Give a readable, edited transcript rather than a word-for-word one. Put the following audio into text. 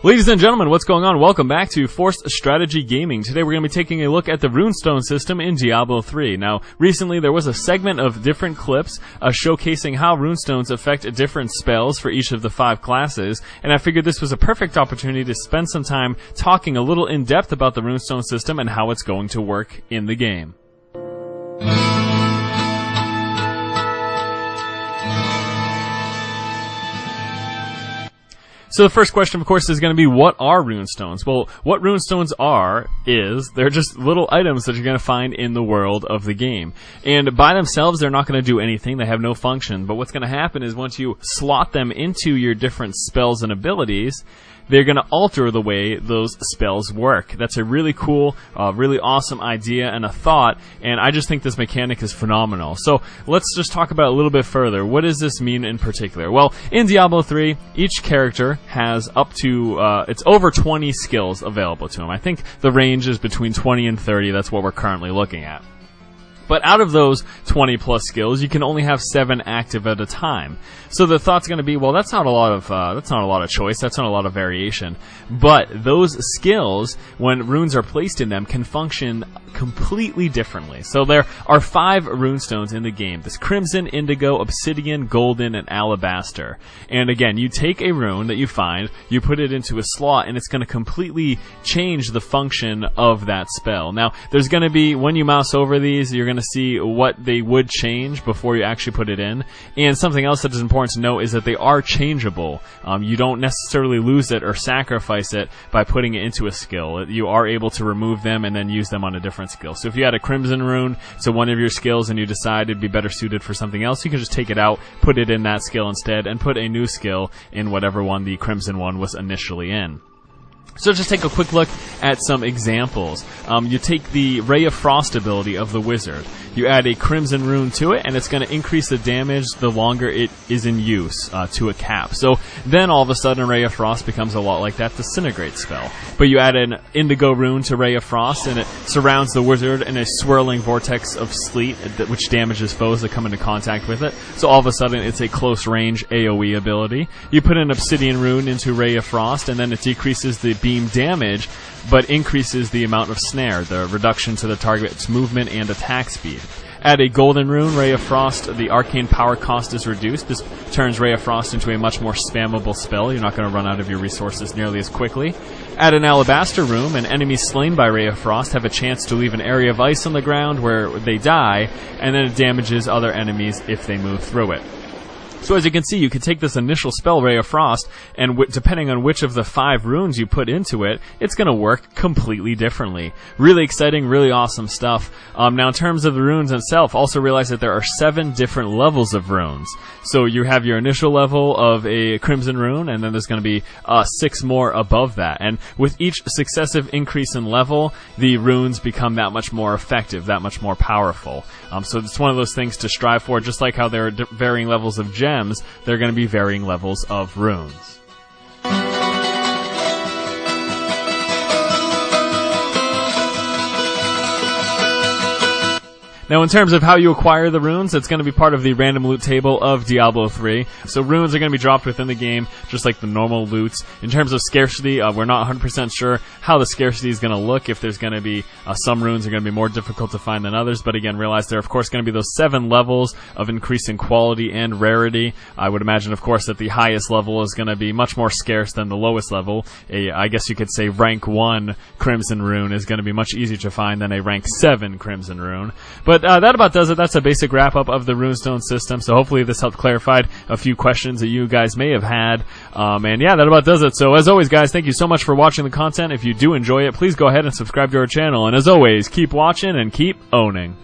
Ladies and gentlemen, what's going on? Welcome back to Forced Strategy Gaming. Today we're going to be taking a look at the Runestone System in Diablo III. Now, recently there was a segment of different clips showcasing how Runestones affect different spells for each of the 5 classes, and I figured this was a perfect opportunity to spend some time talking a little in depth about the Runestone System and how it's going to work in the game. So the first question, of course, is going to be, what are Runestones? Well, what Runestones are is they're just little items that you're going to find in the world of the game. And by themselves, they're not going to do anything. They have no function. But what's going to happen is once you slot them into your different spells and abilities, they're going to alter the way those spells work. That's a really cool, really awesome idea and a thought, and I just think this mechanic is phenomenal. So let's just talk about it a little bit further. What does this mean in particular? Well, in Diablo 3, each character has up to, it's over 20 skills available to them. I think the range is between 20 and 30. That's what we're currently looking at. But out of those 20 plus skills, you can only have 7 active at a time. So the thought's going to be, well, that's not a lot of choice. That's not a lot of variation. But those skills, when runes are placed in them, can function completely differently. So there are 5 runestones in the game: this Crimson, Indigo, Obsidian, Golden, and Alabaster. And again, you take a rune that you find, you put it into a slot, and it's going to completely change the function of that spell. Now, there's going to be, when you mouse over these, you're going to see what they would change before you actually put it in. And something else that is important to note is that they are changeable. You don't necessarily lose it or sacrifice it by putting it into a skill. You are able to remove them and then use them on a different skill. So if you had a Crimson rune to one of your skills and you decide it'd be better suited for something else, you can just take it out, put it in that skill instead, and put a new skill in whatever one the Crimson one was initially in. So just take a quick look at some examples. You take the Ray of Frost ability of the Wizard. You add a Crimson rune to it, and it's going to increase the damage the longer it is in use to a cap. So then all of a sudden Ray of Frost becomes a lot like that Disintegrate spell. But you add an Indigo rune to Ray of Frost, and it surrounds the Wizard in a swirling vortex of sleet, which damages foes that come into contact with it. So all of a sudden it's a close range AoE ability. You put an Obsidian rune into Ray of Frost, and then it decreases the beam damage, but increases the amount of snare, the reduction to the target's movement and attack speed. Add a Golden rune, Ray of Frost, the arcane power cost is reduced. This turns Ray of Frost into a much more spammable spell. You're not going to run out of your resources nearly as quickly. Add an Alabaster rune, and enemies slain by Ray of Frost have a chance to leave an area of ice on the ground where they die, and then it damages other enemies if they move through it. So as you can see, you can take this initial spell, Ray of Frost, and depending on which of the 5 runes you put into it, it's going to work completely differently. Really exciting, really awesome stuff. Now in terms of the runes itself, also realize that there are 7 different levels of runes. So you have your initial level of a Crimson rune, and then there's going to be 6 more above that. And with each successive increase in level, the runes become that much more effective, that much more powerful. So it's one of those things to strive for, just like how there are varying levels of gems, there are going to be varying levels of runes. Now in terms of how you acquire the runes, it's going to be part of the random loot table of Diablo 3. So runes are going to be dropped within the game, just like the normal loots. In terms of scarcity, we're not 100% sure how the scarcity is going to look, if there's going to be, some runes are going to be more difficult to find than others, but again, realize there are of course going to be those 7 levels of increasing quality and rarity. I would imagine of course that the highest level is going to be much more scarce than the lowest level. I guess you could say rank 1 Crimson rune is going to be much easier to find than a rank 7 Crimson rune. But that about does it. That's a basic wrap-up of the Runestone system, so hopefully this helped clarify a few questions that you guys may have had. And yeah, that about does it. So as always, guys, thank you so much for watching the content. If you do enjoy it, please go ahead and subscribe to our channel. And as always, keep watching and keep owning.